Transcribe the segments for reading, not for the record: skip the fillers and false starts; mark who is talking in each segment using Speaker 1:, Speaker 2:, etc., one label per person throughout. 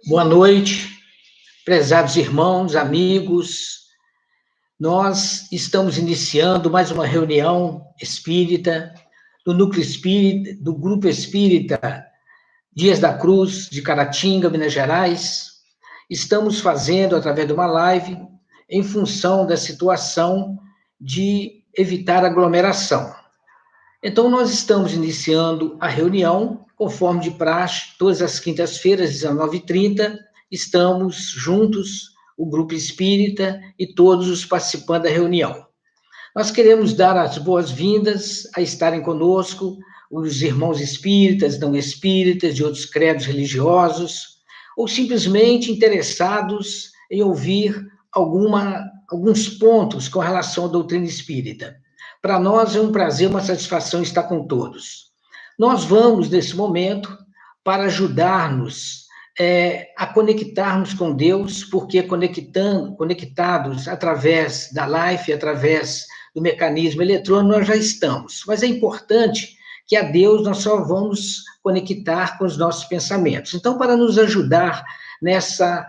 Speaker 1: Boa noite, prezados irmãos, amigos. Nós estamos iniciando mais uma reunião espírita do Núcleo Espírita, do Grupo Espírita Dias da Cruz, de Caratinga, Minas Gerais. Estamos fazendo através de uma live em função da situação de evitar aglomeração. Então, nós estamos iniciando a reunião, conforme de praxe, todas as quintas-feiras, 19h30, estamos juntos, o Grupo Espírita e todos os participantes da reunião. Nós queremos dar as boas-vindas a estarem conosco os irmãos espíritas, não espíritas, de outros credos religiosos, ou simplesmente interessados em ouvir alguns pontos com relação à doutrina espírita. Para nós é um prazer, uma satisfação estar com todos. Nós vamos, nesse momento, para ajudar-nos a conectarmos com Deus, porque conectados através da live, através do mecanismo eletrônico, nós já estamos. Mas é importante que a Deus nós só vamos conectar com os nossos pensamentos. Então, para nos ajudar nessa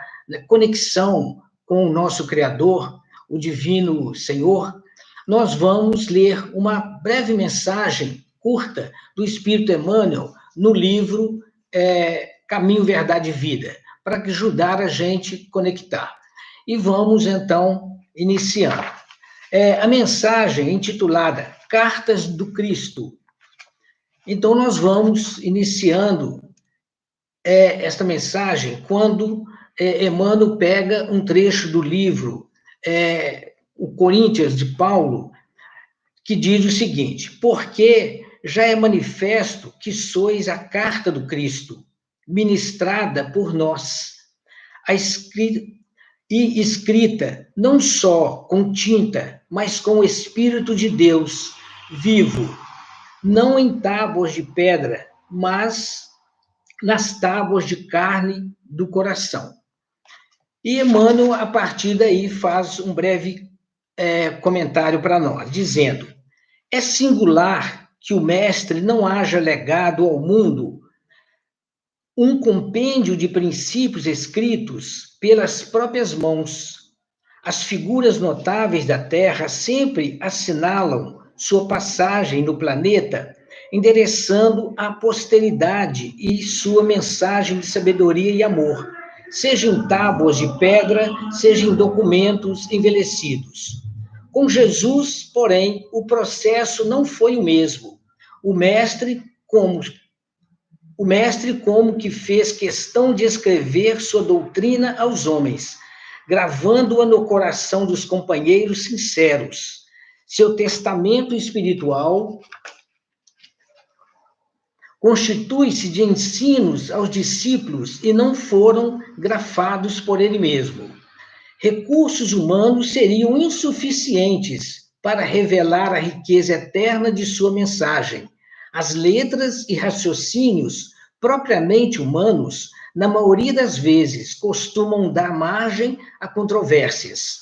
Speaker 1: conexão com o nosso Criador, o Divino Senhor, nós vamos ler uma breve mensagem curta do Espírito Emmanuel no livro Caminho, Verdade e Vida, para ajudar a gente a conectar. E vamos, então, iniciando. A mensagem intitulada Cartas do Cristo. Então, nós vamos iniciando esta mensagem quando Emmanuel pega um trecho do livro o Coríntios, de Paulo, que diz o seguinte: porque já é manifesto que sois a carta do Cristo, ministrada por nós, escrita não só com tinta, mas com o Espírito de Deus vivo, não em tábuas de pedra, mas nas tábuas de carne do coração. E Emmanuel, a partir daí, faz um breve comentário para nós, dizendo: é singular que o mestre não haja legado ao mundo um compêndio de princípios escritos pelas próprias mãos. As figuras notáveis da Terra sempre assinalam sua passagem no planeta, endereçando à posteridade e sua mensagem de sabedoria e amor, seja em tábuas de pedra, seja em documentos envelhecidos. Com Jesus, porém, o processo não foi o mesmo. O mestre, como que fez questão de escrever sua doutrina aos homens, gravando-a no coração dos companheiros sinceros. Seu testamento espiritual constitui-se de ensinos aos discípulos e não foram grafados por ele mesmo. Recursos humanos seriam insuficientes para revelar a riqueza eterna de sua mensagem. As letras e raciocínios propriamente humanos, na maioria das vezes, costumam dar margem a controvérsias.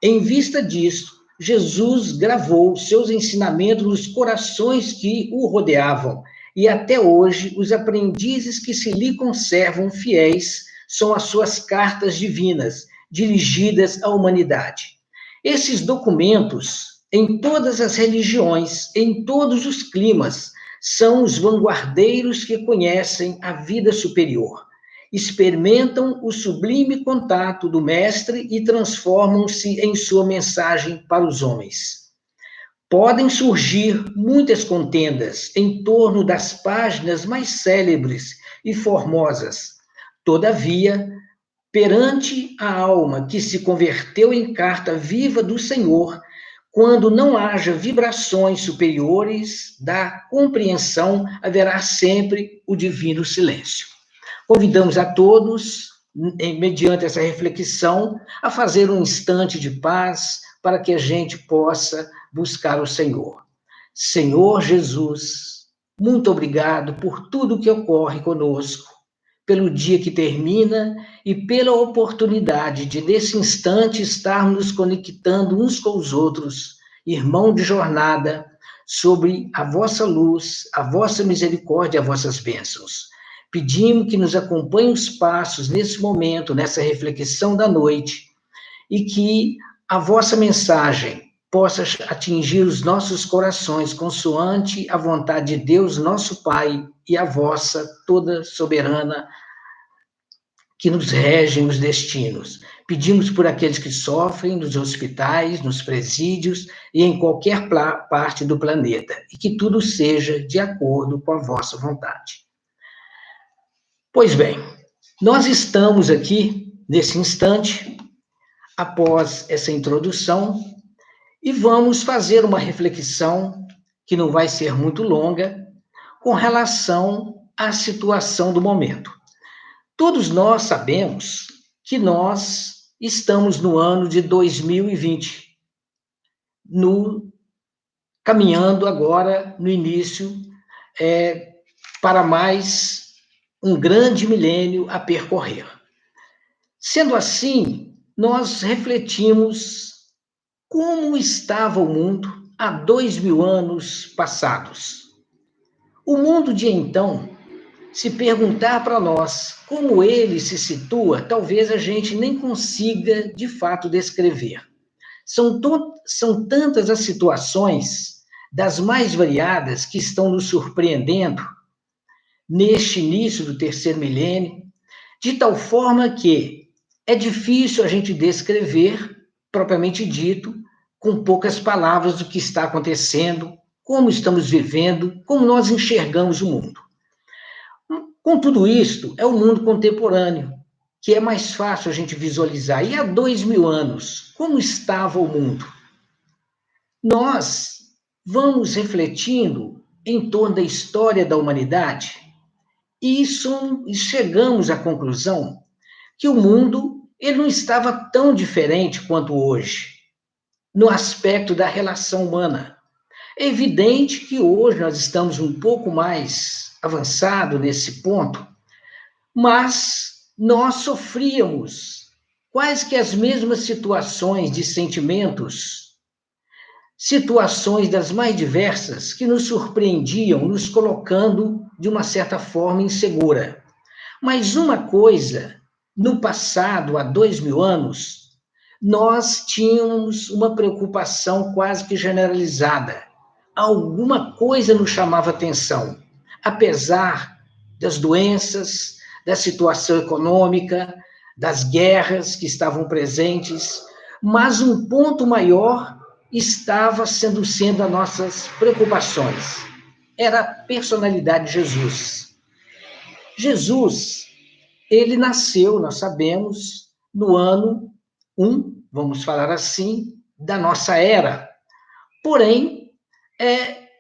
Speaker 1: Em vista disto, Jesus gravou seus ensinamentos nos corações que o rodeavam, e até hoje os aprendizes que se lhe conservam fiéis são as suas cartas divinas, dirigidas à humanidade. Esses documentos, em todas as religiões, em todos os climas, são os vanguardeiros que conhecem a vida superior, experimentam o sublime contato do Mestre e transformam-se em sua mensagem para os homens. Podem surgir muitas contendas em torno das páginas mais célebres e formosas. Todavia, perante a alma que se converteu em carta viva do Senhor, quando não haja vibrações superiores da compreensão, haverá sempre o divino silêncio. Convidamos a todos, mediante essa reflexão, a fazer um instante de paz para que a gente possa buscar o Senhor. Senhor Jesus, muito obrigado por tudo que ocorre conosco, pelo dia que termina e pela oportunidade de, nesse instante, estarmos nos conectando uns com os outros, irmão de jornada, sobre a vossa luz, a vossa misericórdia, as vossas bênçãos. Pedimos que nos acompanhe os passos nesse momento, nessa reflexão da noite, e que a vossa mensagem possa atingir os nossos corações, consoante a vontade de Deus, nosso Pai, e a vossa toda soberana, que nos regem os destinos. Pedimos por aqueles que sofrem nos hospitais, nos presídios e em qualquer parte do planeta, e que tudo seja de acordo com a vossa vontade. Pois bem, nós estamos aqui, nesse instante, após essa introdução, e vamos fazer uma reflexão, que não vai ser muito longa, com relação à situação do momento. Todos nós sabemos que nós estamos no ano de 2020, caminhando agora no início para mais um grande milênio a percorrer. Sendo assim, nós refletimos como estava o mundo há 2000 anos passados. O mundo de então, se perguntar para nós como ele se situa, talvez a gente nem consiga, de fato, descrever. São tantas as situações, das mais variadas, que estão nos surpreendendo neste início do terceiro milênio, de tal forma que é difícil a gente descrever, propriamente dito, com poucas palavras, o que está acontecendo, como estamos vivendo, como nós enxergamos o mundo. Com tudo isto, é o mundo contemporâneo, que é mais fácil a gente visualizar. E há 2000 anos, como estava o mundo? Nós vamos refletindo em torno da história da humanidade e chegamos à conclusão que o mundo ele não estava tão diferente quanto hoje, no aspecto da relação humana. É evidente que hoje nós estamos um pouco mais avançado nesse ponto, mas nós sofríamos quase que as mesmas situações de sentimentos, situações das mais diversas que nos surpreendiam, nos colocando de uma certa forma insegura. Mas uma coisa, no passado, há 2000 anos, nós tínhamos uma preocupação quase que generalizada. Alguma coisa nos chamava atenção, apesar das doenças, da situação econômica, das guerras que estavam presentes, mas um ponto maior estava sendo as nossas preocupações. Era a personalidade de Jesus. Jesus, ele nasceu, nós sabemos, no ano 1, vamos falar assim, da nossa era. Porém,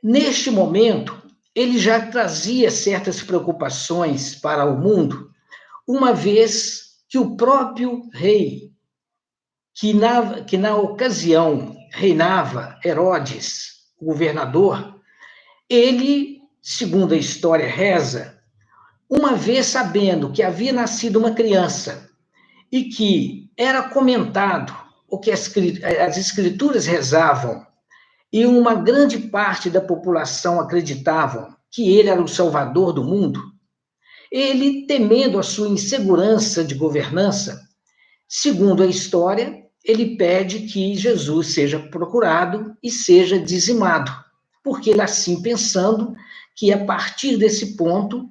Speaker 1: neste momento, ele já trazia certas preocupações para o mundo, uma vez que o próprio rei, que na ocasião reinava, Herodes, o governador, ele, segundo a história reza, uma vez sabendo que havia nascido uma criança e que era comentado o que as escrituras rezavam, e uma grande parte da população acreditavam que ele era o salvador do mundo, ele, temendo a sua insegurança de governança, segundo a história, ele pede que Jesus seja procurado e seja dizimado, porque ele assim pensando que a partir desse ponto,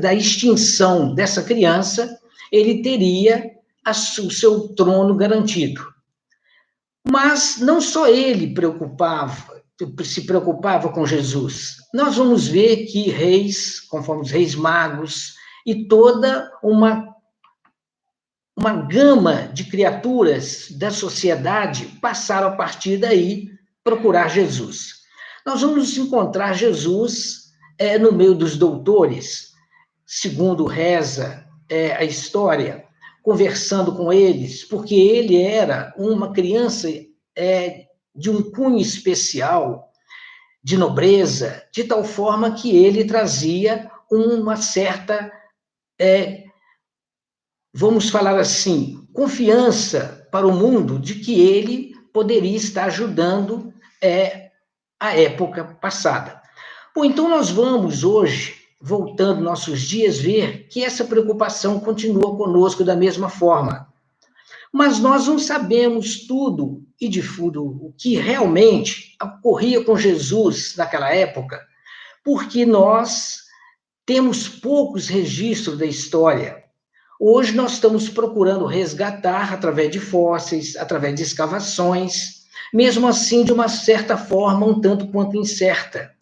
Speaker 1: da extinção dessa criança, ele teria o seu trono garantido. Mas não só ele se preocupava com Jesus. Nós vamos ver que reis, conforme os reis magos, e toda uma gama de criaturas da sociedade passaram a partir daí procurar Jesus. Nós vamos encontrar Jesus no meio dos doutores, segundo reza a história, conversando com eles, porque ele era uma criança de um cunho especial, de nobreza, de tal forma que ele trazia uma certa, vamos falar assim, confiança para o mundo de que ele poderia estar ajudando a época passada. Bom, então nós vamos hoje voltando nossos dias, ver que essa preocupação continua conosco da mesma forma. Mas nós não sabemos tudo e de fundo o que realmente ocorria com Jesus naquela época, porque nós temos poucos registros da história. Hoje nós estamos procurando resgatar através de fósseis, através de escavações, mesmo assim de uma certa forma um tanto quanto incerta.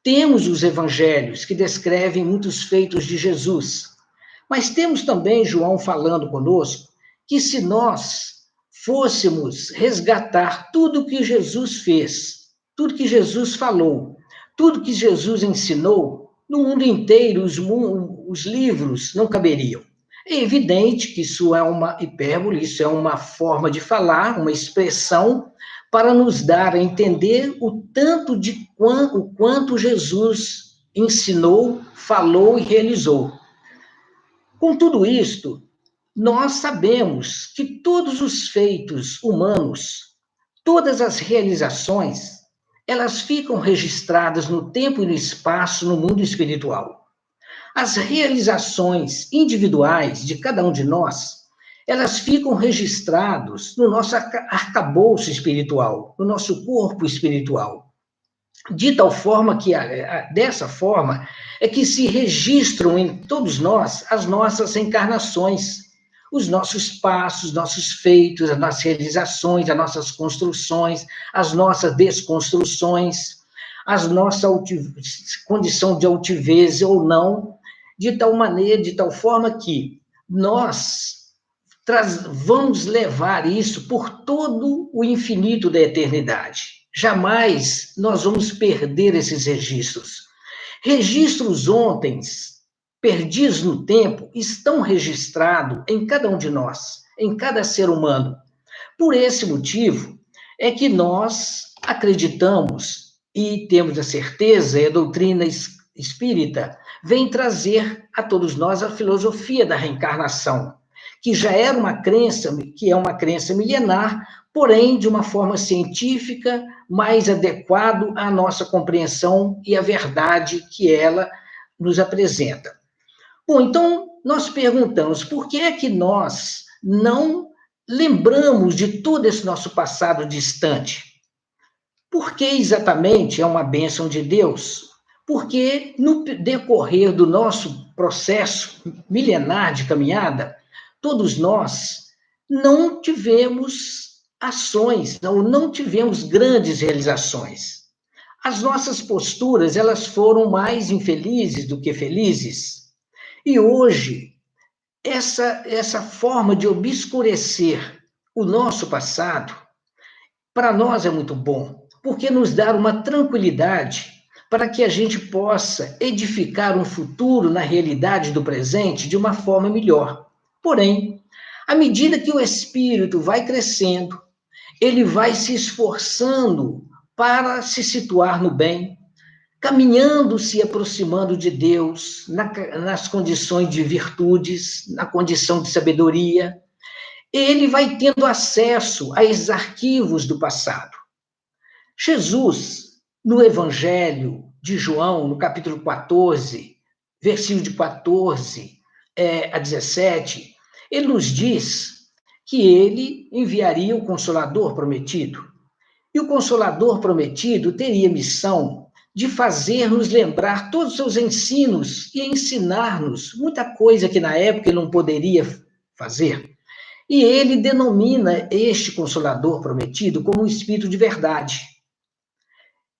Speaker 1: Temos os evangelhos que descrevem muitos feitos de Jesus, mas temos também João falando conosco que se nós fôssemos resgatar tudo que Jesus fez, tudo que Jesus falou, tudo que Jesus ensinou, no mundo inteiro os livros não caberiam. É evidente que isso é uma hipérbole, isso é uma forma de falar, uma expressão para nos dar a entender o quanto Jesus ensinou, falou e realizou. Com tudo isto, nós sabemos que todos os feitos humanos, todas as realizações, elas ficam registradas no tempo e no espaço no mundo espiritual. As realizações individuais de cada um de nós, elas ficam registradas no nosso arcabouço espiritual, no nosso corpo espiritual. De tal forma que, dessa forma, é que se registram em todos nós as nossas encarnações, os nossos passos, nossos feitos, as nossas realizações, as nossas construções, as nossas desconstruções, as nossas condição de altivez ou não, de tal maneira, de tal forma que nós vamos levar isso por todo o infinito da eternidade. Jamais nós vamos perder esses registros. Registros ontem, perdidos no tempo, estão registrados em cada um de nós, em cada ser humano. Por esse motivo, é que nós acreditamos e temos a certeza, e a doutrina espírita vem trazer a todos nós a filosofia da reencarnação, que já era uma crença, que é uma crença milenar, porém de uma forma científica, mais adequado à nossa compreensão e à verdade que ela nos apresenta. Bom, então nós perguntamos, por que é que nós não lembramos de todo esse nosso passado distante? Por que exatamente é uma bênção de Deus? Porque no decorrer do nosso processo milenar de caminhada, todos nós não tivemos ações, não tivemos grandes realizações. As nossas posturas, elas foram mais infelizes do que felizes. E hoje, essa forma de obscurecer o nosso passado, para nós é muito bom, porque nos dá uma tranquilidade para que a gente possa edificar um futuro na realidade do presente de uma forma melhor. Porém, à medida que o espírito vai crescendo, ele vai se esforçando para se situar no bem, caminhando, se aproximando de Deus, nas condições de virtudes, na condição de sabedoria. Ele vai tendo acesso a esses arquivos do passado. Jesus, no Evangelho de João, no capítulo 14, versículo de 14 a 17, ele nos diz que ele enviaria o Consolador prometido. E o Consolador prometido teria missão de fazer-nos lembrar todos os seus ensinos e ensinar-nos muita coisa que na época ele não poderia fazer. E ele denomina este Consolador prometido como um Espírito de verdade.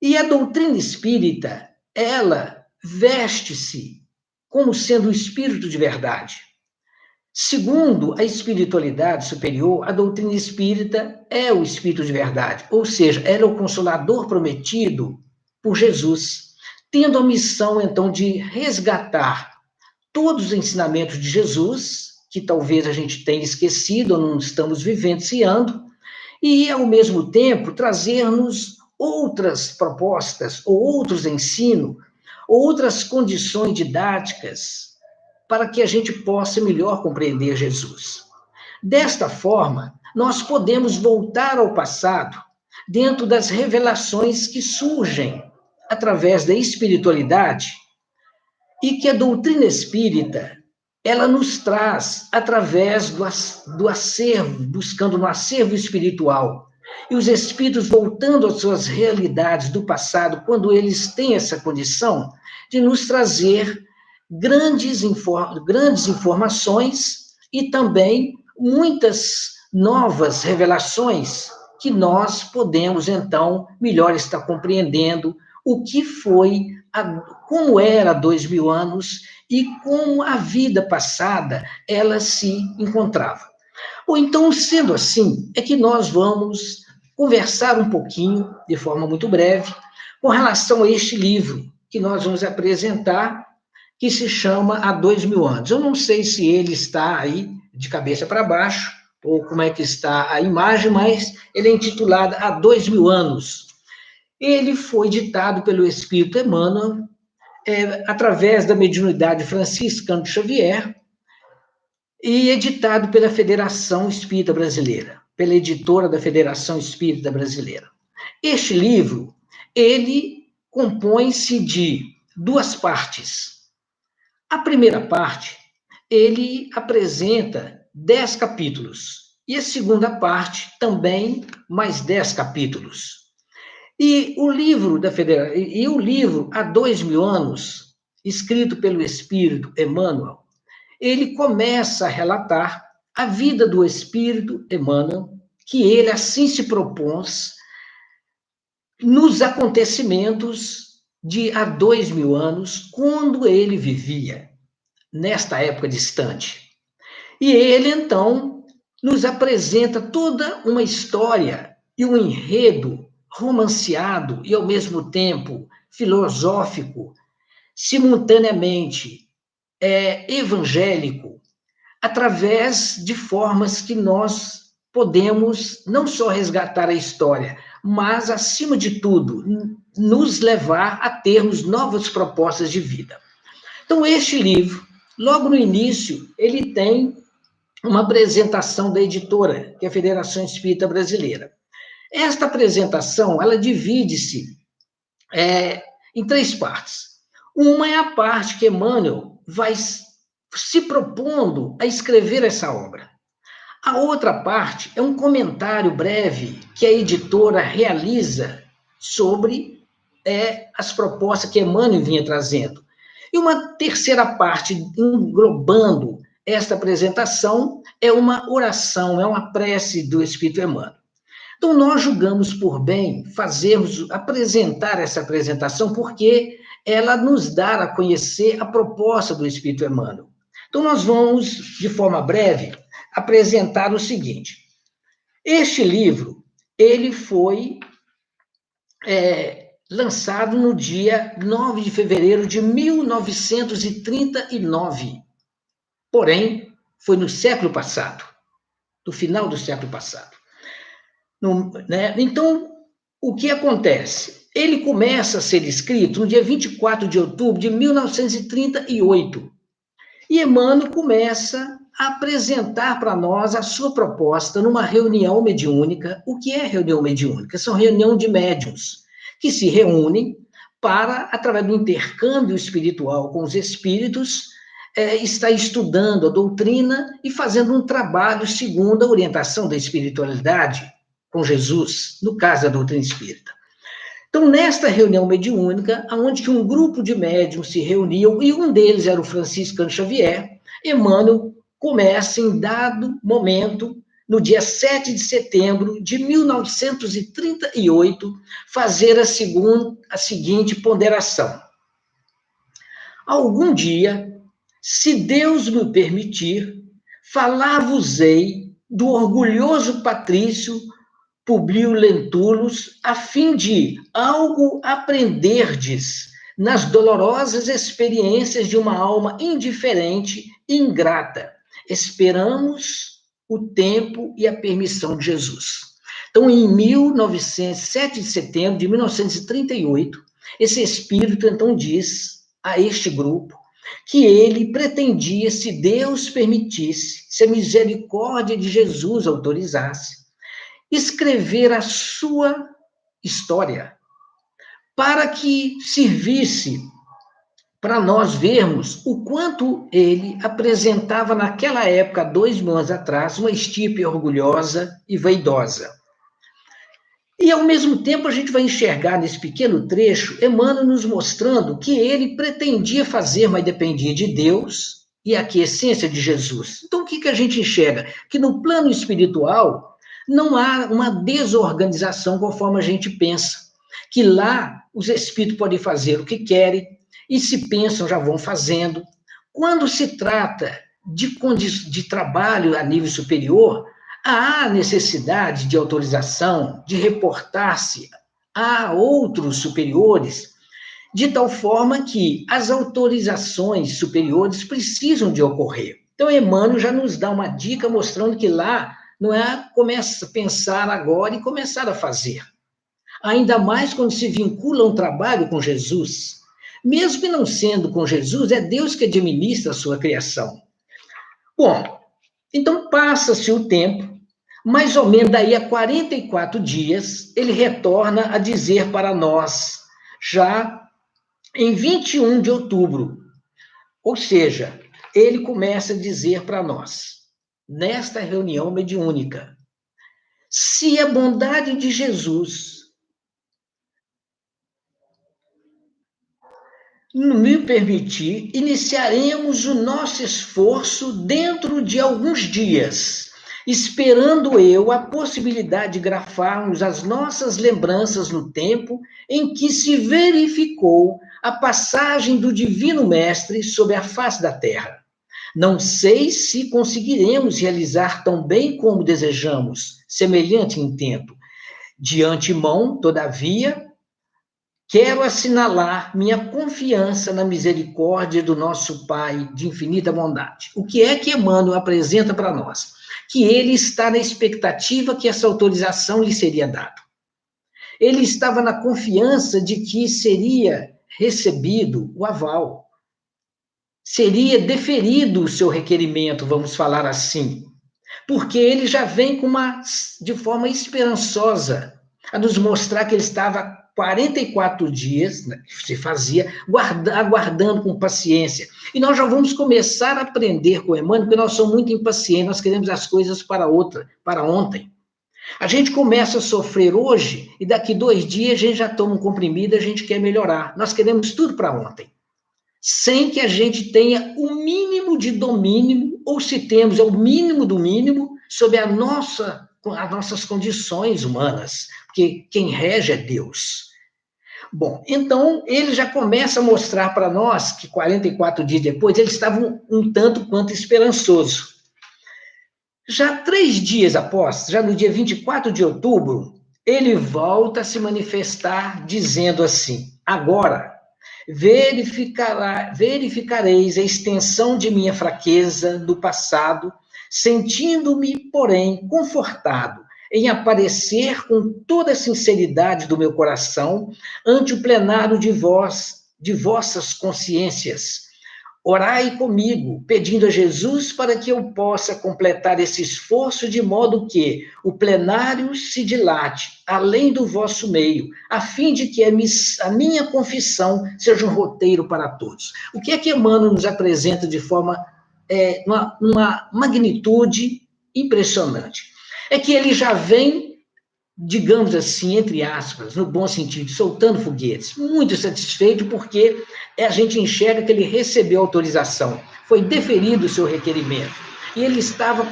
Speaker 1: E a doutrina espírita, ela veste-se como sendo o Espírito de verdade. Segundo a espiritualidade superior, a doutrina espírita é o Espírito de verdade, ou seja, ela é o Consolador prometido por Jesus, tendo a missão, então, de resgatar todos os ensinamentos de Jesus, que talvez a gente tenha esquecido ou não estamos vivenciando, e, ao mesmo tempo, trazer-nos outras propostas, ou outros ensinos, outras condições didáticas, para que a gente possa melhor compreender Jesus. Desta forma, nós podemos voltar ao passado, dentro das revelações que surgem através da espiritualidade, e que a doutrina espírita, ela nos traz através do acervo, buscando no acervo espiritual, e os espíritos voltando às suas realidades do passado, quando eles têm essa condição de nos trazer grandes informações e também muitas novas revelações que nós podemos, então, melhor estar compreendendo o que foi, como era há 2000 anos e como a vida passada ela se encontrava. Ou então, sendo assim, é que nós vamos conversar um pouquinho, de forma muito breve, com relação a este livro que nós vamos apresentar, que se chama Há 2000 anos. Eu não sei se ele está aí de cabeça para baixo, ou como é que está a imagem, mas ele é intitulado Há 2000 anos. Ele foi ditado pelo Espírito Emmanuel, através da mediunidade franciscana de Xavier, e editado pela Federação Espírita Brasileira, pela editora da Federação Espírita Brasileira. Este livro, ele compõe-se de duas partes. A primeira parte, ele apresenta 10 capítulos, e a segunda parte também mais 10 capítulos. E o livro Há 2000 anos, escrito pelo Espírito Emmanuel, ele começa a relatar a vida do Espírito Emmanuel, que ele assim se propôs nos acontecimentos de há 2000 anos, quando ele vivia, nesta época distante. E ele, então, nos apresenta toda uma história e um enredo romanceado e, ao mesmo tempo, filosófico, simultaneamente evangélico, através de formas que nós podemos não só resgatar a história, mas, acima de tudo, nos levar a termos novas propostas de vida. Então, este livro, logo no início, ele tem uma apresentação da editora, que é a Federação Espírita Brasileira. Esta apresentação, ela divide-se em 3 partes. Uma é a parte que Emmanuel vai se propondo a escrever essa obra. A outra parte é um comentário breve que a editora realiza sobre as propostas que Emmanuel vinha trazendo. E uma terceira parte, englobando esta apresentação, é uma oração, é uma prece do Espírito Emmanuel. Então, nós julgamos por bem apresentar essa apresentação, porque ela nos dá a conhecer a proposta do Espírito Emmanuel. Então, nós vamos, de forma breve, apresentar o seguinte. Este livro, ele foi lançado no dia 9 de fevereiro de 1939. Porém, foi no século passado, no final do século passado. Então, o que acontece? Ele começa a ser escrito no dia 24 de outubro de 1938. E Emmanuel começa a apresentar para nós a sua proposta numa reunião mediúnica. O que é reunião mediúnica? São reuniões de médiuns que se reúnem para, através do intercâmbio espiritual com os espíritos, estar estudando a doutrina e fazendo um trabalho segundo a orientação da espiritualidade com Jesus, no caso da doutrina espírita. Então, nesta reunião mediúnica, onde um grupo de médiuns se reuniam, e um deles era o franciscano Xavier, Emmanuel começa, em dado momento, no dia 7 de setembro de 1938, fazer a seguinte ponderação. Algum dia, se Deus me permitir, falar-vos-ei do orgulhoso patrício Publio Lentulus, a fim de algo aprenderdes nas dolorosas experiências de uma alma indiferente e ingrata. Esperamos o tempo e a permissão de Jesus. Então, em 7 de setembro de 1938, esse espírito, então, diz a este grupo que ele pretendia, se Deus permitisse, se a misericórdia de Jesus autorizasse, escrever a sua história, para que servisse para nós vermos o quanto ele apresentava naquela época, 2000 anos atrás, uma estirpe orgulhosa e vaidosa. E, ao mesmo tempo, a gente vai enxergar nesse pequeno trecho Emmanuel nos mostrando que ele pretendia fazer, mas dependia de Deus e aqui a essência de Jesus. Então, o que a gente enxerga? Que no plano espiritual não há uma desorganização conforme a gente pensa. Que lá os espíritos podem fazer o que querem e se pensam já vão fazendo. Quando se trata de trabalho a nível superior, há necessidade de autorização, de reportar-se a outros superiores, de tal forma que as autorizações superiores precisam de ocorrer. Então, Emmanuel já nos dá uma dica mostrando que lá não é começa a pensar agora e começar a fazer. Ainda mais quando se vincula um trabalho com Jesus. Mesmo que não sendo com Jesus, é Deus que administra a sua criação. Bom, então passa-se o tempo, mais ou menos daí a 44 dias, ele retorna a dizer para nós, já em 21 de outubro, ou seja, ele começa a dizer para nós, nesta reunião mediúnica, se a bondade de Jesus me permitir, iniciaremos o nosso esforço dentro de alguns dias, esperando eu a possibilidade de grafarmos as nossas lembranças no tempo em que se verificou a passagem do Divino Mestre sobre a face da Terra. Não sei se conseguiremos realizar tão bem como desejamos semelhante intento. De antemão, todavia, quero assinalar minha confiança na misericórdia do nosso Pai de infinita bondade. O que é que Emmanuel apresenta para nós? Que ele está na expectativa que essa autorização lhe seria dada. Ele estava na confiança de que seria recebido o aval. Seria deferido o seu requerimento, vamos falar assim. Porque ele já vem de forma esperançosa a nos mostrar que ele estava 44 dias, né, se fazia, aguardando com paciência. E nós já vamos começar a aprender com o Emmanuel, porque nós somos muito impacientes, nós queremos as coisas para ontem. A gente começa a sofrer hoje, e daqui 2 dias a gente já toma um comprimido, a gente quer melhorar. Nós queremos tudo para ontem. Sem que a gente tenha o mínimo de domínio, ou se temos o mínimo do mínimo, sobre as nossas condições humanas, porque quem rege é Deus. Bom, então ele já começa a mostrar para nós que 44 dias depois ele estava um tanto quanto esperançoso. Já 3 dias após, já no dia 24 de outubro, ele volta a se manifestar dizendo assim, agora, verificareis a extensão de minha fraqueza do passado, sentindo-me, porém, confortado em aparecer com toda a sinceridade do meu coração ante o plenário de vossas consciências. Orai comigo, pedindo a Jesus para que eu possa completar esse esforço de modo que o plenário se dilate além do vosso meio, a fim de que a minha confissão seja um roteiro para todos. O que é que Emmanuel nos apresenta de forma, uma magnitude impressionante? É que ele já vem, digamos assim, entre aspas, no bom sentido, soltando foguetes, muito satisfeito porque a gente enxerga que ele recebeu autorização, foi deferido o seu requerimento, e ele estava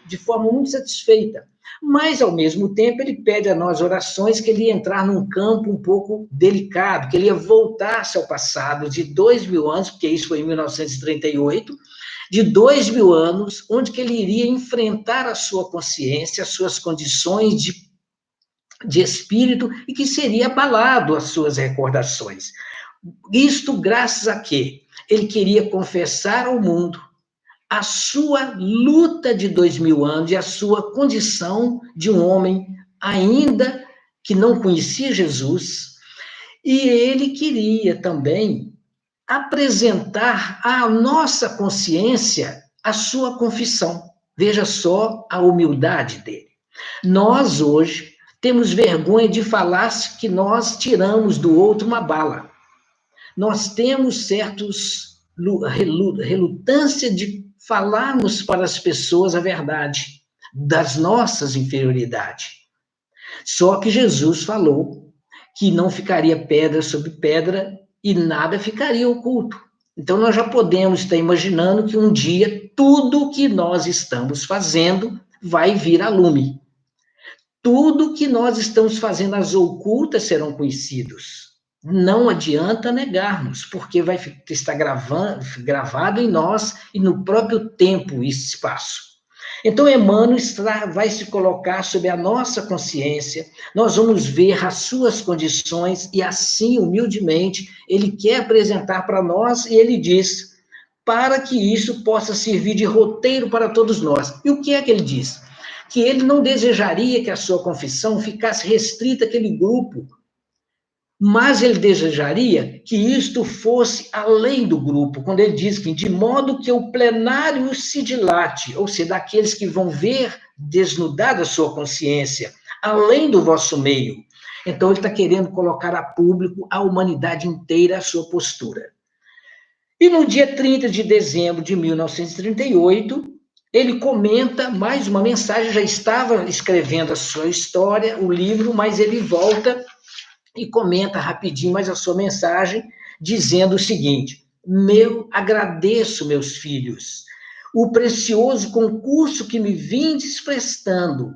Speaker 1: de forma muito satisfeita, mas, ao mesmo tempo, ele pede a nós orações que ele ia entrar num campo um pouco delicado, que ele ia voltar-se ao passado de 2000 anos, porque isso foi em 1938, de 2000 anos, onde que ele iria enfrentar a sua consciência, as suas condições de espírito, e que seria abalado as suas recordações. Isto graças a quê? Ele queria confessar ao mundo a sua luta de 2000 anos e a sua condição de um homem ainda que não conhecia Jesus, e ele queria também apresentar à nossa consciência a sua confissão. Veja só a humildade dele. Nós, hoje, temos vergonha de falar que nós tiramos do outro uma bala. nós temos certos relutância de falarmos para as pessoas a verdade das nossas inferioridades. Só que Jesus falou que não ficaria pedra sobre pedra e nada ficaria oculto. Então, nós já podemos estar imaginando que um dia tudo que nós estamos fazendo vai vir a lume. Tudo que nós estamos fazendo às ocultas serão conhecidos. Não adianta negarmos, porque vai estar gravado em nós e no próprio tempo e espaço. Então, Emmanuel vai se colocar sob a nossa consciência, nós vamos ver as suas condições e assim, humildemente, ele quer apresentar para nós e ele diz, para que isso possa servir de roteiro para todos nós. E o que é que ele diz? Que ele não desejaria que a sua confissão ficasse restrita àquele grupo, mas ele desejaria que isto fosse além do grupo, quando ele diz que de modo que o plenário se dilate, ou seja, daqueles que vão ver desnudada a sua consciência, além do vosso meio. Então ele está querendo colocar a público, a humanidade inteira, a sua postura. E no dia 30 de dezembro de 1938, ele comenta mais uma mensagem, já estava escrevendo a sua história, o livro, mas ele volta e comenta rapidinho mais a sua mensagem, dizendo o seguinte: agradeço, meus filhos, o precioso concurso que me vindes prestando.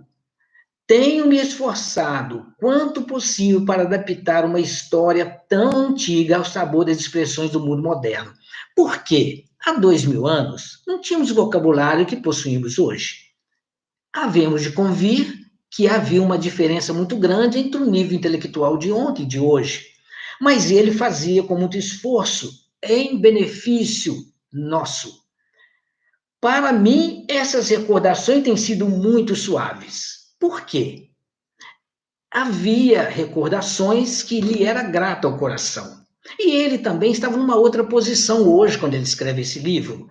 Speaker 1: Tenho me esforçado, quanto possível, para adaptar uma história tão antiga ao sabor das expressões do mundo moderno. Por quê? Há 2000 anos, não tínhamos o vocabulário que possuímos hoje. Havemos de convir que havia uma diferença muito grande entre o nível intelectual de ontem e de hoje. Mas ele fazia com muito esforço, em benefício nosso. Para mim, essas recordações têm sido muito suaves. Por quê? Havia recordações que lhe era grato ao coração. E ele também estava numa outra posição hoje, quando ele escreve esse livro,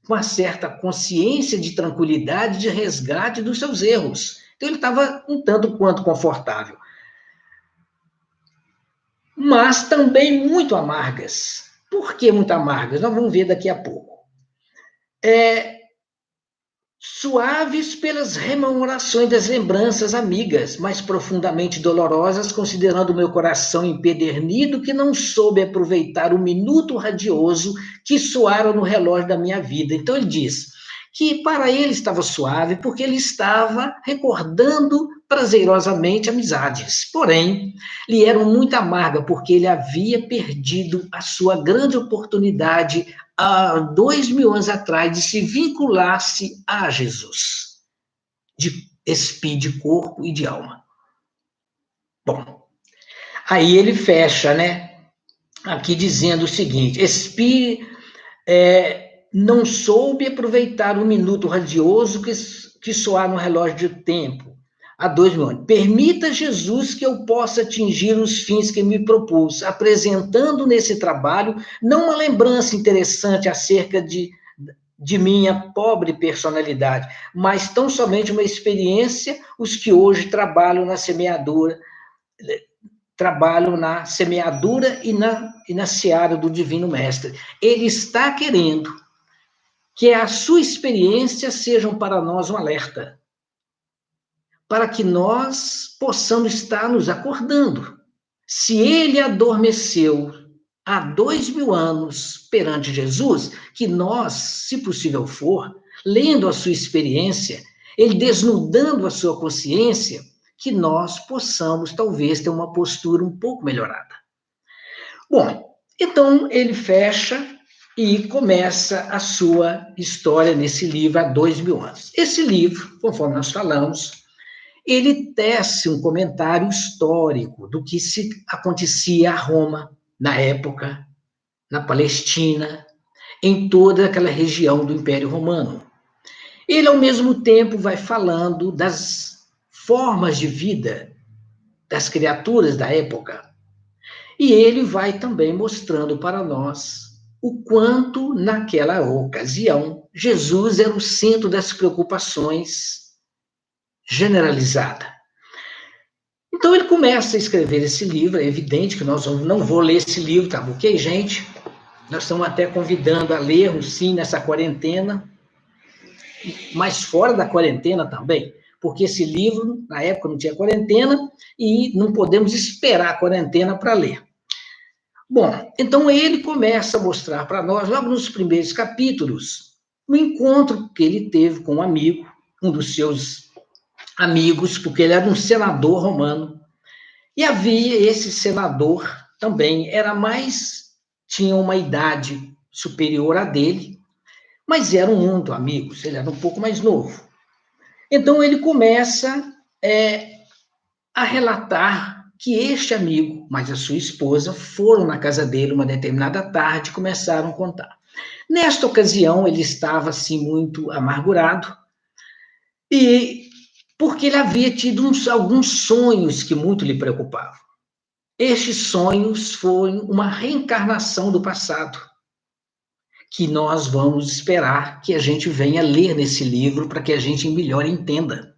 Speaker 1: com uma certa consciência de tranquilidade, de resgate dos seus erros. Então ele estava um tanto quanto confortável. Mas também muito amargas. Por que muito amargas? Nós vamos ver daqui a pouco. Suaves pelas rememorações das lembranças amigas, mas profundamente dolorosas, considerando o meu coração empedernido que não soube aproveitar o minuto radioso que soaram no relógio da minha vida. Então ele diz que para ele estava suave porque ele estava recordando prazerosamente amizades, porém, lhe eram muito amargas porque ele havia perdido a sua grande oportunidade há 2000 anos atrás, de se vincular-se a Jesus, de espírito, de corpo e de alma. Bom, aí ele fecha, né, aqui dizendo o seguinte: não soube aproveitar o minuto radioso que soar no relógio do tempo, há 2000 anos. Permita, Jesus, que eu possa atingir os fins que me propus, apresentando nesse trabalho não uma lembrança interessante acerca de minha pobre personalidade, mas tão somente uma experiência, os que hoje trabalham na semeadura e na seara do Divino Mestre. Ele está querendo que a sua experiência sejam para nós um alerta, para que nós possamos estar nos acordando. Se ele adormeceu há 2000 anos perante Jesus, que nós, se possível for, lendo a sua experiência, ele desnudando a sua consciência, que nós possamos, talvez, ter uma postura um pouco melhorada. Bom, então ele fecha e começa a sua história nesse livro há 2000 anos. Esse livro, conforme nós falamos, ele tece um comentário histórico do que se acontecia a Roma na época, na Palestina, em toda aquela região do Império Romano. Ele, ao mesmo tempo, vai falando das formas de vida das criaturas da época. E ele vai também mostrando para nós o quanto, naquela ocasião, Jesus era o centro das preocupações generalizada. Então ele começa a escrever esse livro, é evidente que não vou ler esse livro, tá ok, gente? Nós estamos até convidando a lermos, sim, nessa quarentena, mas fora da quarentena também, porque esse livro, na época, não tinha quarentena e não podemos esperar a quarentena para ler. Bom, então ele começa a mostrar para nós, logo nos primeiros capítulos, o encontro que ele teve com um amigo, um dos seus amigos, porque ele era um senador romano, e havia esse senador também, tinha uma idade superior à dele, mas eram muito amigos, ele era um pouco mais novo. Então ele começa a relatar que este amigo, mas a sua esposa, foram na casa dele uma determinada tarde e começaram a contar. Nesta ocasião, ele estava assim muito amargurado, e porque ele havia tido alguns sonhos que muito lhe preocupavam. Estes sonhos foram uma reencarnação do passado, que nós vamos esperar que a gente venha ler nesse livro para que a gente melhor entenda.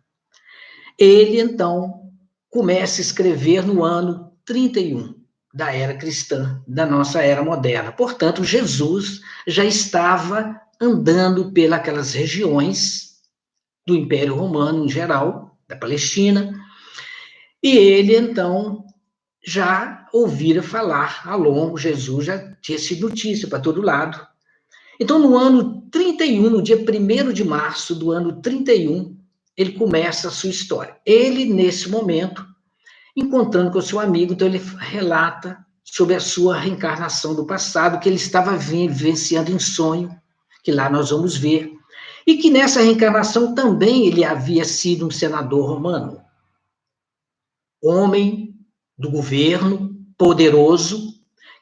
Speaker 1: Ele, então, começa a escrever no ano 31 da era cristã, da nossa era moderna. Portanto, Jesus já estava andando pelas regiões do Império Romano em geral, da Palestina, e ele, então, já ouvira falar ao longo, Jesus já tinha sido notícia para todo lado. Então, no ano 31, no dia 1º de março do ano 31, ele começa a sua história. Ele, nesse momento, encontrando com o seu amigo, então ele relata sobre a sua reencarnação do passado, que ele estava vivenciando em sonho, que lá nós vamos ver, e que nessa reencarnação também ele havia sido um senador romano, homem do governo, poderoso,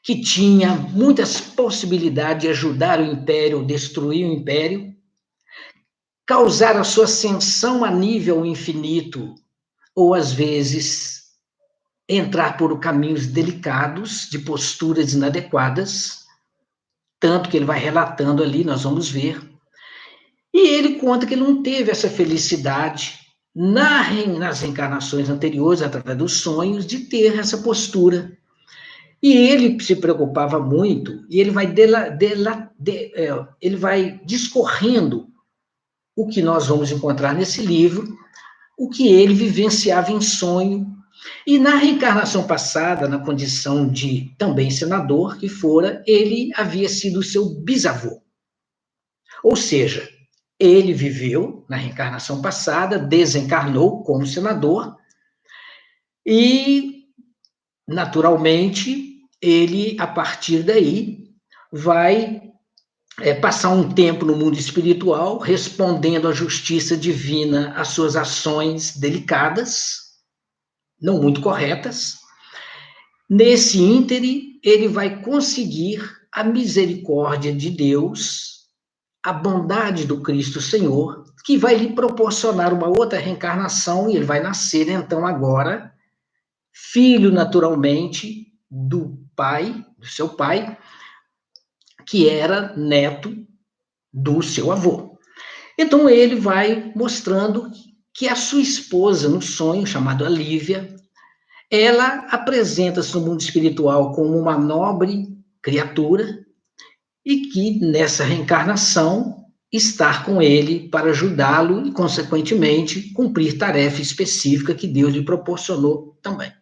Speaker 1: que tinha muitas possibilidades de ajudar o império, destruir o império, causar a sua ascensão a nível infinito, ou às vezes entrar por caminhos delicados, de posturas inadequadas, tanto que ele vai relatando ali, nós vamos ver. E ele conta que ele não teve essa felicidade nas reencarnações anteriores, através dos sonhos, de ter essa postura. E ele se preocupava muito, e ele vai, ele vai discorrendo o que nós vamos encontrar nesse livro, o que ele vivenciava em sonho, e na reencarnação passada, na condição de também senador, que fora, ele havia sido seu bisavô. Ou seja, ele viveu na reencarnação passada, desencarnou como senador, e, naturalmente, ele, a partir daí, vai passar um tempo no mundo espiritual, respondendo à justiça divina às suas ações delicadas, não muito corretas. Nesse íntere, ele vai conseguir a misericórdia de Deus, a bondade do Cristo Senhor, que vai lhe proporcionar uma outra reencarnação, e ele vai nascer, então, agora, filho, naturalmente, do seu pai, que era neto do seu avô. Então, ele vai mostrando que a sua esposa, no sonho, chamada Lívia, ela apresenta-se no mundo espiritual como uma nobre criatura e que, nessa reencarnação, estar com ele para ajudá-lo e, consequentemente, cumprir tarefa específica que Deus lhe proporcionou também.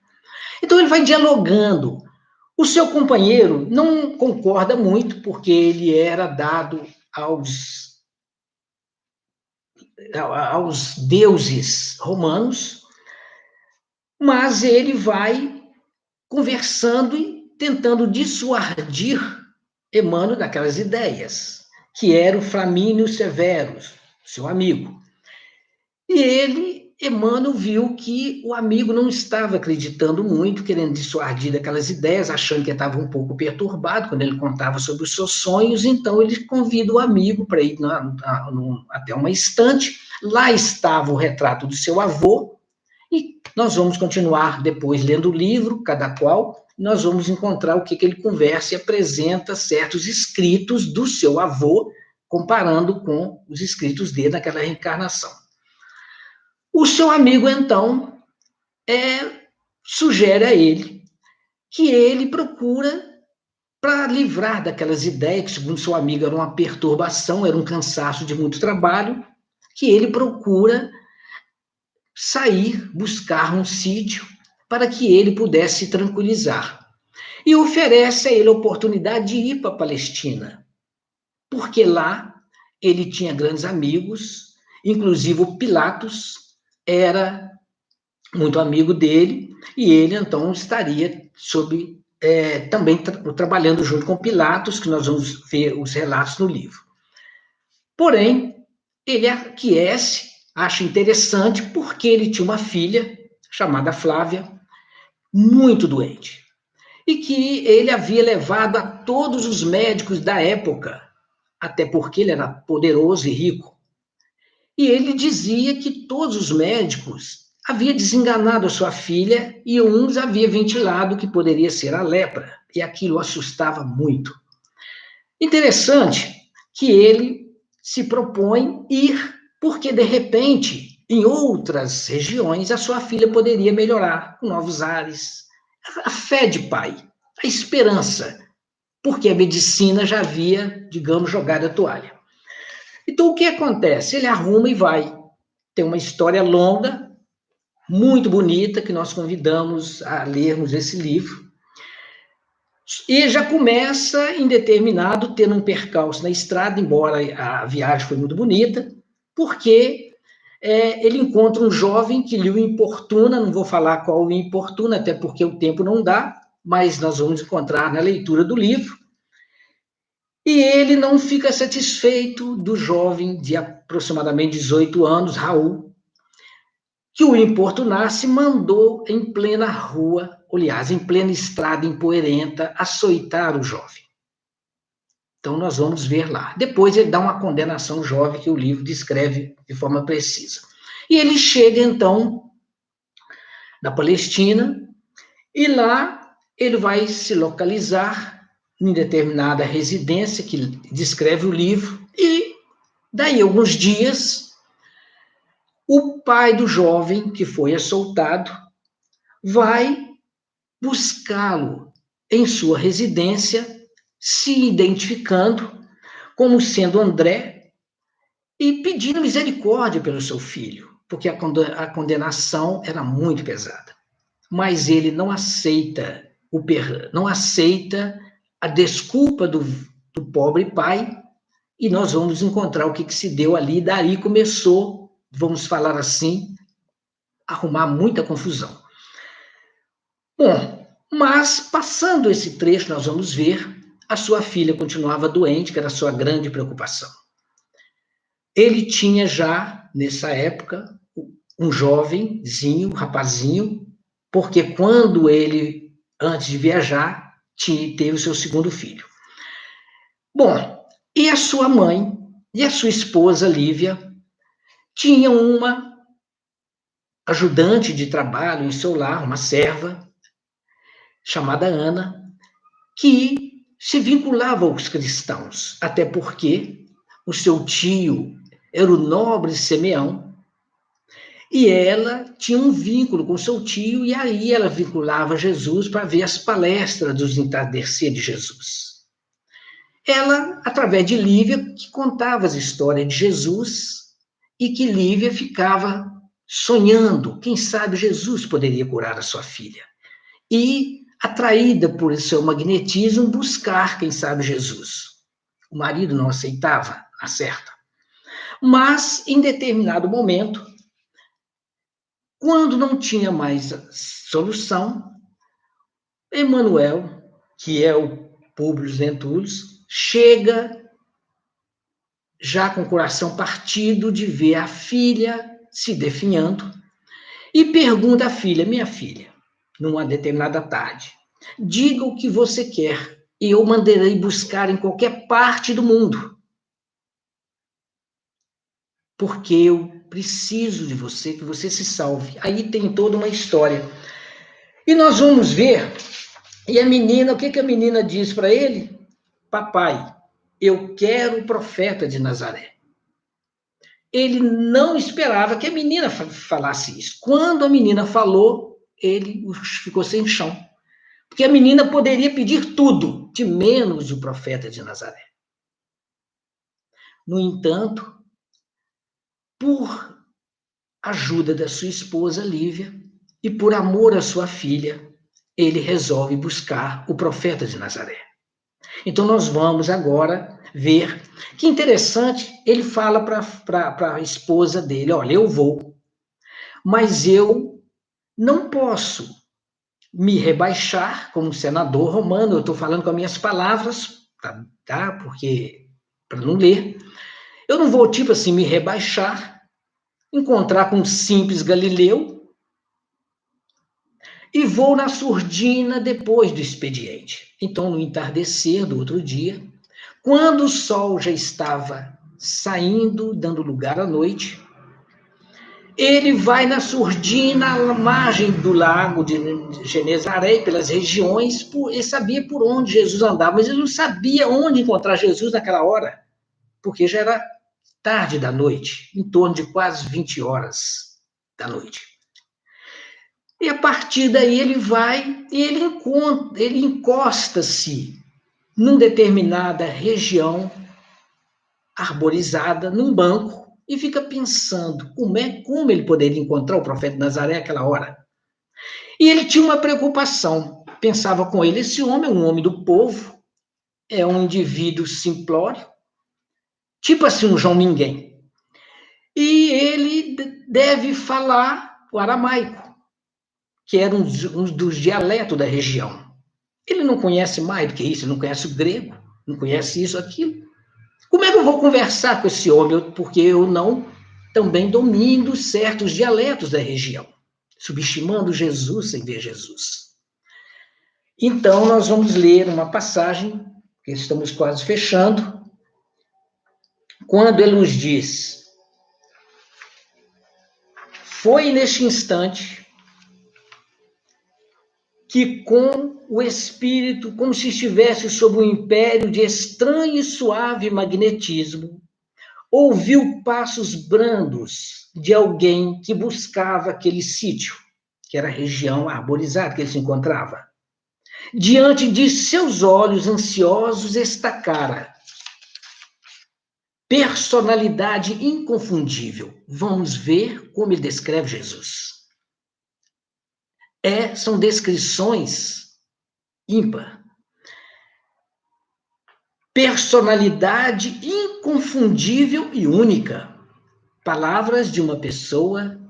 Speaker 1: Então, ele vai dialogando. O seu companheiro não concorda muito, porque ele era dado aos deuses romanos, mas ele vai conversando e tentando dissuadir Emmanuel daquelas ideias, que era o Flamínio Severus, seu amigo. E Emmanuel, viu que o amigo não estava acreditando muito, querendo dissuadir daquelas ideias, achando que estava um pouco perturbado quando ele contava sobre os seus sonhos, então ele convida o amigo para ir até uma estante. Lá estava o retrato do seu avô, e nós vamos continuar depois lendo o livro, cada qual, nós vamos encontrar o que ele conversa e apresenta certos escritos do seu avô, comparando com os escritos dele naquela reencarnação. O seu amigo, então, sugere a ele que ele procura, para livrar daquelas ideias, que segundo seu amigo era uma perturbação, era um cansaço de muito trabalho, que ele procura sair, buscar um sítio para que ele pudesse se tranquilizar. E oferece a ele a oportunidade de ir para a Palestina, porque lá ele tinha grandes amigos, inclusive o Pilatos era muito amigo dele, e ele então estaria também trabalhando junto com Pilatos, que nós vamos ver os relatos no livro. Porém, ele aquece, acha interessante, porque ele tinha uma filha, chamada Flávia, muito doente, e que ele havia levado a todos os médicos da época, até porque ele era poderoso e rico. E ele dizia que todos os médicos haviam desenganado a sua filha e uns havia ventilado que poderia ser a lepra, e aquilo o assustava muito. Interessante que ele se propõe ir, porque de repente, em outras regiões, a sua filha poderia melhorar, com novos ares. A fé de pai, a esperança, porque a medicina já havia, digamos, jogado a toalha. Então, o que acontece? Ele arruma e vai. Tem uma história longa, muito bonita, que nós convidamos a lermos esse livro. E já começa, em determinado, tendo um percalço na estrada, embora a viagem foi muito bonita, porque ele encontra um jovem que lhe o importuna, não vou falar qual o importuna, até porque o tempo não dá, mas nós vamos encontrar na leitura do livro. E ele não fica satisfeito do jovem de aproximadamente 18 anos, Raul, que o importunasse, mandou em plena rua, aliás, em plena estrada empoeirenta, açoitar o jovem. Então, nós vamos ver lá. Depois ele dá uma condenação jovem que o livro descreve de forma precisa. E ele chega, então, na Palestina, e lá ele vai se localizar em determinada residência que descreve o livro, e daí alguns dias, o pai do jovem que foi assaltado vai buscá-lo em sua residência, se identificando como sendo André e pedindo misericórdia pelo seu filho, porque a condenação era muito pesada. Mas ele não aceita não aceita a desculpa do pobre pai, e nós vamos encontrar o que se deu ali. Daí começou, vamos falar assim, a arrumar muita confusão. Bom, mas passando esse trecho, nós vamos ver, a sua filha continuava doente, que era a sua grande preocupação. Ele tinha já, nessa época, um jovenzinho, um rapazinho, porque quando ele, antes de viajar, teve o seu segundo filho. Bom, e a sua mãe e a sua esposa, Lívia, tinham uma ajudante de trabalho em seu lar, uma serva, chamada Ana, que se vinculava aos cristãos, até porque o seu tio era o nobre Simeão, e ela tinha um vínculo com seu tio, e aí ela vinculava Jesus para ver as palestras dos entardecer de Jesus. Ela, através de Lívia, que contava as histórias de Jesus, e que Lívia ficava sonhando, quem sabe Jesus poderia curar a sua filha. E, atraída por seu magnetismo, buscar, quem sabe, Jesus. O marido não aceitava, acerta. Mas, em determinado momento, quando não tinha mais solução, Emanuel, que é o Públio Lentulus, chega já com o coração partido de ver a filha se definhando, e pergunta à filha: minha filha, numa determinada tarde, diga o que você quer e eu mandarei buscar em qualquer parte do mundo, porque eu preciso de você, que você se salve. Aí tem toda uma história. E nós vamos ver, e a menina, o que a menina diz para ele? Papai, eu quero o profeta de Nazaré. Ele não esperava que a menina falasse isso. Quando a menina falou, ele ficou sem chão. Porque a menina poderia pedir tudo, de menos o profeta de Nazaré. No entanto, por ajuda da sua esposa Lívia e por amor à sua filha, ele resolve buscar o profeta de Nazaré. Então nós vamos agora ver que interessante, ele fala para a esposa dele, olha, eu vou, mas eu não posso me rebaixar como senador romano, eu estou falando com as minhas palavras, tá? Porque, para não ler, eu não vou, tipo assim, me rebaixar, encontrar com um simples galileu e vou na surdina depois do expediente. Então, no entardecer do outro dia, quando o sol já estava saindo, dando lugar à noite, ele vai na surdina, à margem do lago de Genezaré, pelas regiões, ele sabia por onde Jesus andava, mas ele não sabia onde encontrar Jesus naquela hora, porque já era tarde da noite, em torno de quase 20 horas da noite. E a partir daí ele vai e ele encosta-se numa determinada região arborizada, num banco, e fica pensando como ele poderia encontrar o profeta de Nazaré naquela hora. E ele tinha uma preocupação, pensava com ele, esse homem é um homem do povo, é um indivíduo simplório, tipo assim um João Ninguém. E ele deve falar o aramaico, que era um dos dialetos da região. Ele não conhece mais do que isso, ele não conhece o grego, não conhece isso, aquilo. Como é que eu vou conversar com esse homem? Porque eu não também domino certos dialetos da região, subestimando Jesus sem ver Jesus. Então, nós vamos ler uma passagem, que estamos quase fechando, quando ele nos diz: foi neste instante que com o espírito, como se estivesse sob o império de estranho e suave magnetismo, ouviu passos brandos de alguém que buscava aquele sítio, que era a região arborizada que ele se encontrava. Diante de seus olhos ansiosos estacara personalidade inconfundível. Vamos ver como ele descreve Jesus. São descrições ímpar. Personalidade inconfundível e única. Palavras de uma pessoa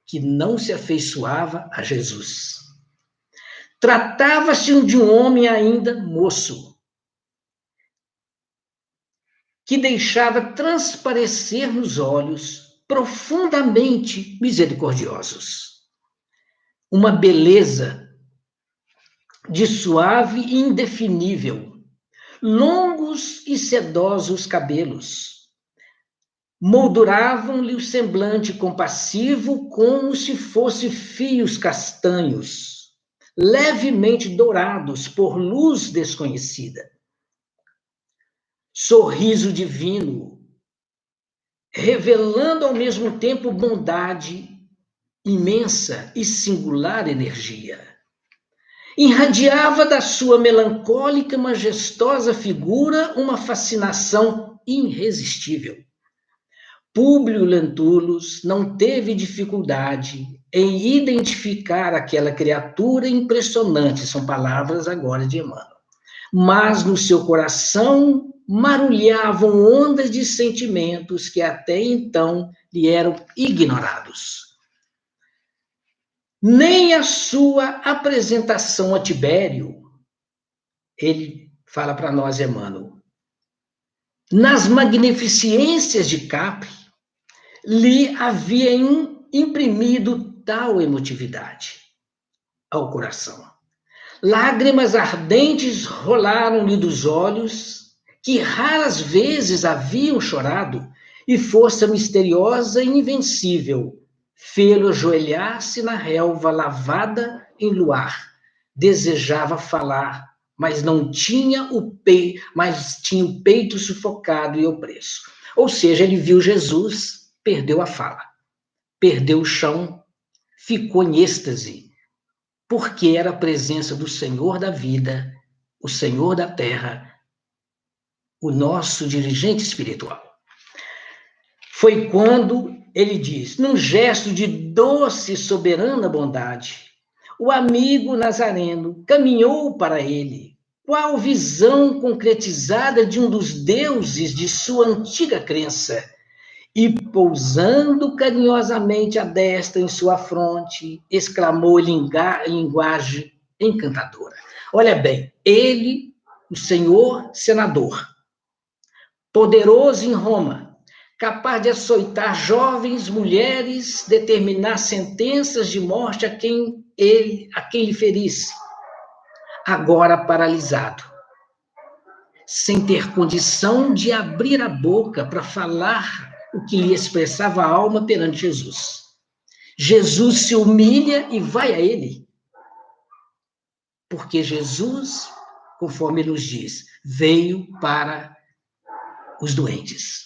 Speaker 1: que não se afeiçoava a Jesus. Tratava-se de um homem ainda moço, que deixava transparecer nos olhos profundamente misericordiosos. Uma beleza de suave e indefinível, longos e sedosos cabelos, molduravam-lhe o semblante compassivo como se fosse fios castanhos, levemente dourados por luz desconhecida. Sorriso divino, revelando ao mesmo tempo bondade, imensa e singular energia. Irradiava da sua melancólica e majestosa figura uma fascinação irresistível. Públio Lentulus não teve dificuldade em identificar aquela criatura impressionante, são palavras agora de Emmanuel, mas no seu coração marulhavam ondas de sentimentos que até então lhe eram ignorados. Nem a sua apresentação a Tibério, ele fala para nós, Emmanuel, nas magnificências de Capri, lhe havia imprimido tal emotividade ao coração. Lágrimas ardentes rolaram-lhe dos olhos, que raras vezes haviam chorado, e força misteriosa e invencível fê-lo ajoelhar-se na relva lavada em luar. Desejava falar, mas tinha o peito sufocado e opresso. Ou seja, ele viu Jesus, perdeu a fala, perdeu o chão, ficou em êxtase, porque era a presença do Senhor da vida, o Senhor da terra, o nosso dirigente espiritual. Foi quando ele diz, num gesto de doce e soberana bondade, o amigo nazareno caminhou para ele, qual visão concretizada de um dos deuses de sua antiga crença, e pousando carinhosamente a destra em sua fronte, exclamou em linguagem encantadora. Olha bem, ele, o senhor senador, poderoso em Roma, capaz de açoitar jovens mulheres, determinar sentenças de morte a quem lhe ferisse, agora paralisado, sem ter condição de abrir a boca para falar o que lhe expressava a alma perante Jesus. Jesus se humilha e vai a ele, porque Jesus, conforme ele nos diz, veio para os doentes.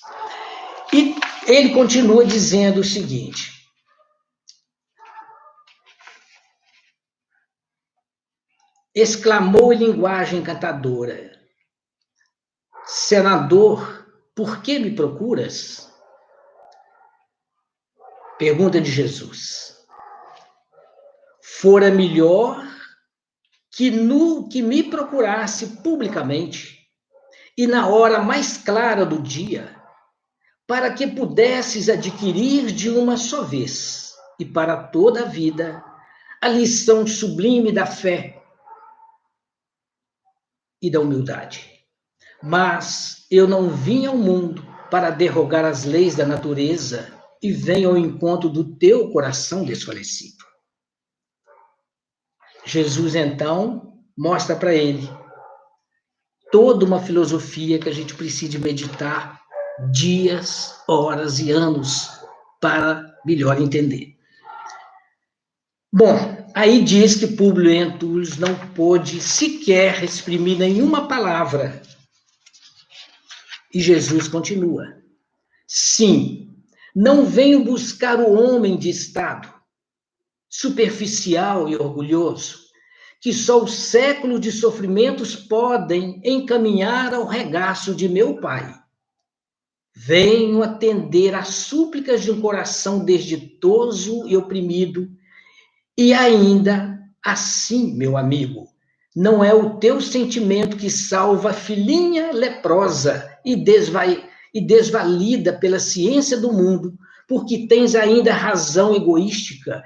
Speaker 1: E ele continua dizendo o seguinte: exclamou em linguagem encantadora, senador, por que me procuras? Pergunta de Jesus. Fora melhor que me procurasse publicamente e na hora mais clara do dia, para que pudesses adquirir de uma só vez e para toda a vida a lição sublime da fé e da humildade. Mas eu não vim ao mundo para derrogar as leis da natureza e venho ao encontro do teu coração desfalecido. Jesus, então, mostra para ele toda uma filosofia que a gente precisa meditar dias, horas e anos para melhor entender. Bom, aí diz que Públio Lentulus não pôde sequer exprimir nenhuma palavra. E Jesus continua. Sim, não venho buscar o homem de estado, superficial e orgulhoso, que só os séculos de sofrimentos podem encaminhar ao regaço de meu Pai. Venho atender às súplicas de um coração desditoso e oprimido, e ainda assim, meu amigo, não é o teu sentimento que salva a filhinha leprosa e desvalida pela ciência do mundo, porque tens ainda razão egoística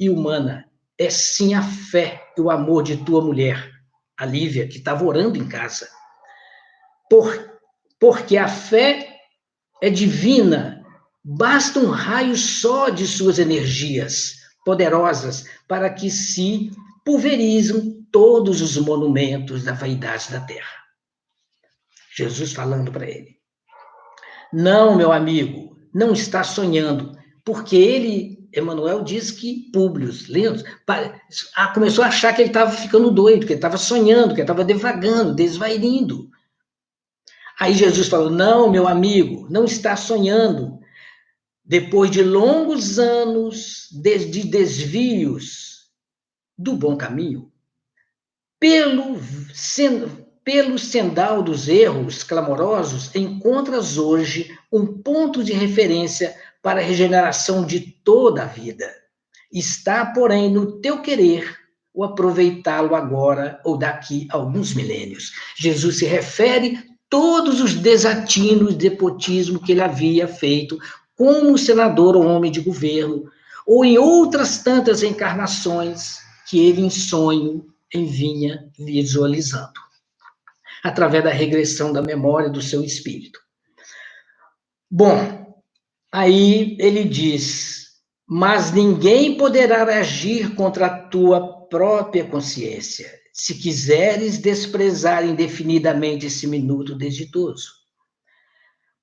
Speaker 1: e humana. É sim a fé e o amor de tua mulher, a Lívia, que estava orando em casa. Porque a fé é divina, basta um raio só de suas energias poderosas para que se pulverizem todos os monumentos da vaidade da terra. Jesus falando para ele. Não, meu amigo, não está sonhando, porque ele, Emmanuel, diz que Públio Lentulus começou a achar que ele estava ficando doido, que ele estava sonhando, que ele estava devagando, desvairindo. Aí Jesus falou, não, meu amigo, não está sonhando. Depois de longos anos de desvios do bom caminho, pelo sendal dos erros clamorosos, encontras hoje um ponto de referência para a regeneração de toda a vida. Está, porém, no teu querer o aproveitá-lo agora ou daqui a alguns milênios. Jesus se refere todos os desatinos de nepotismo que ele havia feito como senador ou homem de governo, ou em outras tantas encarnações que ele em sonho vinha visualizando, através da regressão da memória do seu espírito. Bom, aí ele diz, mas ninguém poderá agir contra a tua própria consciência, se quiseres desprezar indefinidamente esse minuto desditoso.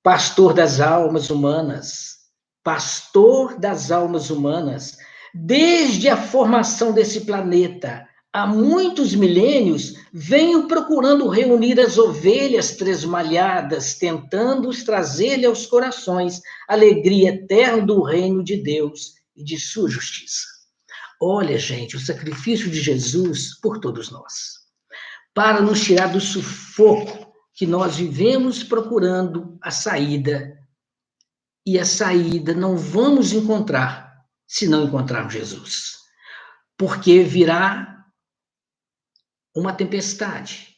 Speaker 1: Pastor das almas humanas, desde a formação desse planeta, há muitos milênios, venho procurando reunir as ovelhas tresmalhadas, tentando trazer-lhe aos corações a alegria eterna do reino de Deus e de sua justiça. Olha, gente, o sacrifício de Jesus por todos nós, para nos tirar do sufoco que nós vivemos procurando a saída, e a saída não vamos encontrar se não encontrarmos Jesus, porque virá uma tempestade.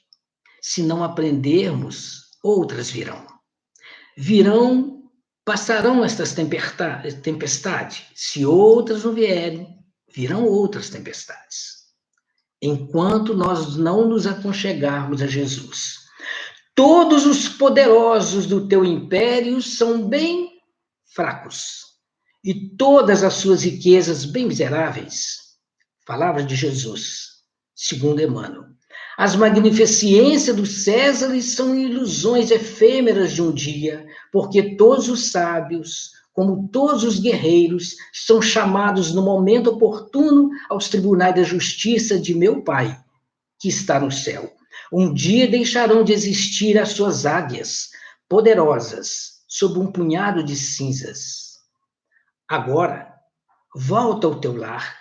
Speaker 1: Se não aprendermos, outras virão. Passarão estas tempestades. Se outras não vierem, virão outras tempestades. Enquanto nós não nos aconchegarmos a Jesus. Todos os poderosos do teu império são bem fracos, e todas as suas riquezas bem miseráveis. Palavra de Jesus, segundo Emmanuel. As magnificências dos Césares são ilusões efêmeras de um dia, porque todos os sábios, como todos os guerreiros, são chamados no momento oportuno aos tribunais da justiça de meu Pai, que está no céu. Um dia deixarão de existir as suas águias, poderosas, sob um punhado de cinzas. Agora, volta ao teu lar,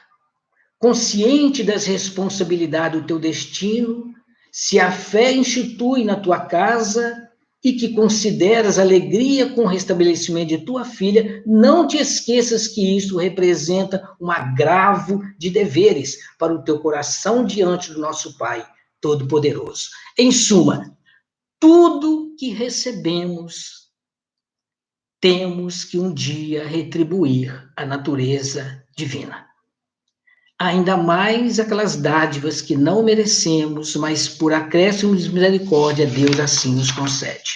Speaker 1: consciente das responsabilidades do teu destino, se a fé institui na tua casa e que consideras alegria com o restabelecimento de tua filha, não te esqueças que isso representa um agravo de deveres para o teu coração diante do nosso Pai Todo-Poderoso. Em suma, tudo que recebemos, temos que um dia retribuir à natureza divina. Ainda mais aquelas dádivas que não merecemos, mas por acréscimo de misericórdia, Deus assim nos concede.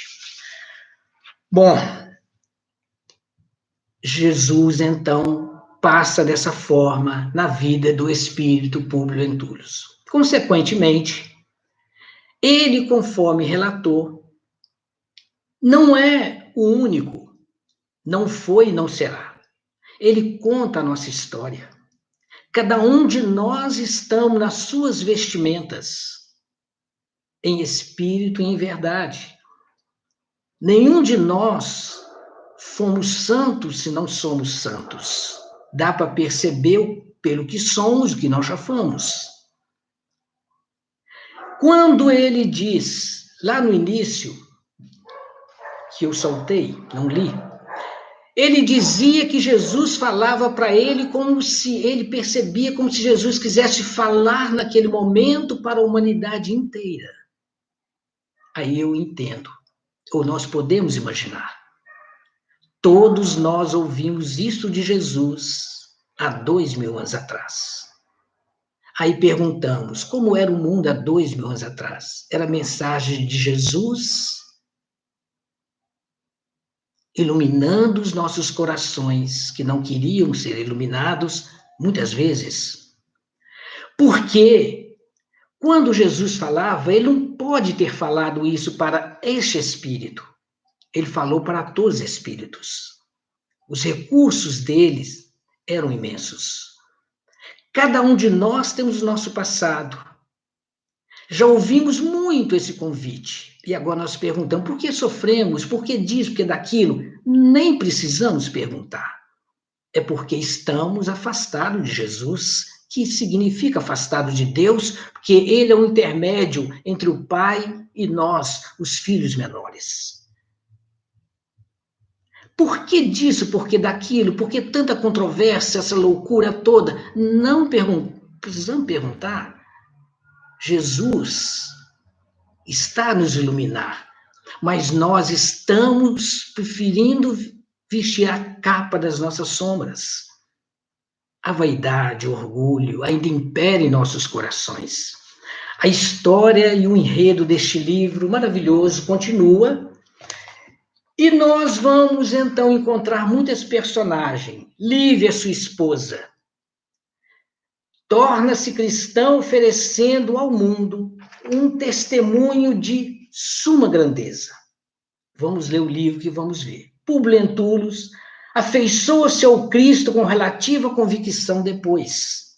Speaker 1: Bom, Jesus, então, passa dessa forma na vida do espírito Públio Lentulus. Consequentemente, ele, conforme relator, não é o único, não foi e não será. Ele conta a nossa história. Cada um de nós estamos nas suas vestimentas, em espírito e em verdade. Nenhum de nós fomos santos se não somos santos. Dá para perceber pelo que somos, o que nós já fomos. Quando ele diz, lá no início, que eu saltei, não li, ele dizia que Jesus falava para ele como se ele percebia, como se Jesus quisesse falar naquele momento para a humanidade inteira. Aí eu entendo, ou nós podemos imaginar. Todos nós ouvimos isso de Jesus há 2000 anos atrás. Aí perguntamos, como era o mundo há 2000 anos atrás? Era a mensagem de Jesus iluminando os nossos corações, que não queriam ser iluminados, muitas vezes. Porque, quando Jesus falava, ele não pode ter falado isso para este espírito. Ele falou para todos os espíritos. Os recursos deles eram imensos. Cada um de nós temos o nosso passado. Já ouvimos muito esse convite. E agora nós perguntamos, por que sofremos? Por que disso? Por que daquilo? Nem precisamos perguntar. É porque estamos afastados de Jesus, que significa afastado de Deus, porque ele é o intermédio entre o Pai e nós, os filhos menores. Por que disso? Por que daquilo? Por que tanta controvérsia, essa loucura toda? Não precisamos perguntar. Jesus está a nos iluminar, mas nós estamos preferindo vestir a capa das nossas sombras. A vaidade, o orgulho ainda impera em nossos corações. A história e o enredo deste livro maravilhoso continua, e nós vamos então encontrar muitas personagens. Lívia, sua esposa, torna-se cristã oferecendo ao mundo um testemunho de suma grandeza. Vamos ler o livro que vamos ver. Públio Lentulus afeiçoa-se ao Cristo com relativa convicção depois.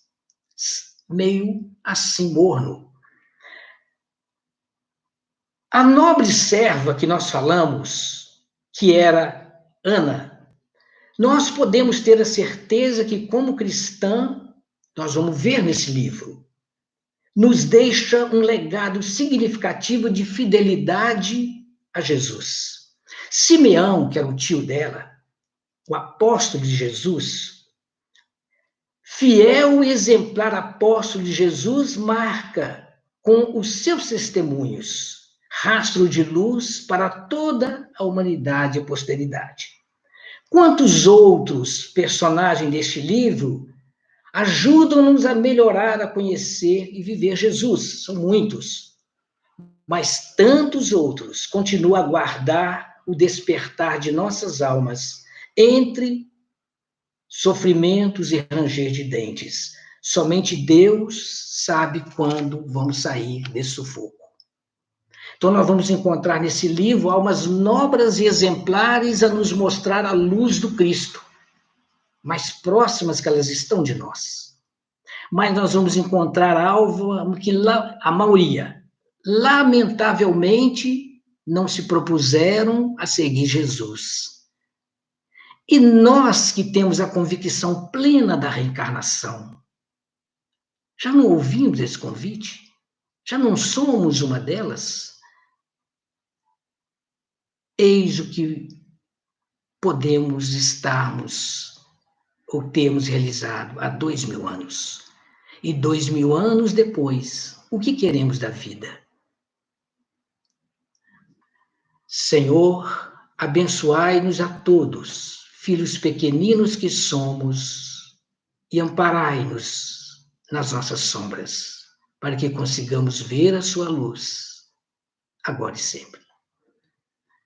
Speaker 1: Meio assim morno. A nobre serva que nós falamos, que era Ana, nós podemos ter a certeza que, como cristã, nós vamos ver nesse livro, nos deixa um legado significativo de fidelidade a Jesus. Simeão, que era o tio dela, o apóstolo de Jesus, fiel e exemplar apóstolo de Jesus, marca com os seus testemunhos rastro de luz para toda a humanidade e a posteridade. Quantos outros personagens deste livro ajudam-nos a melhorar, a conhecer e viver Jesus? São muitos. Mas tantos outros continuam a guardar o despertar de nossas almas entre sofrimentos e ranger de dentes. Somente Deus sabe quando vamos sair desse sufoco. Então, nós vamos encontrar nesse livro almas nobres e exemplares a nos mostrar a luz do Cristo, mais próximas que elas estão de nós. Mas nós vamos encontrar algo que a maioria, lamentavelmente, não se propuseram a seguir Jesus. E nós que temos a convicção plena da reencarnação, já não ouvimos esse convite? Já não somos uma delas? Eis o que podemos estarmos ou termos realizado há 2000 anos. E 2000 anos depois, o que queremos da vida? Senhor, abençoai-nos a todos, filhos pequeninos que somos, e amparai-nos nas nossas sombras, para que consigamos ver a sua luz, agora e sempre.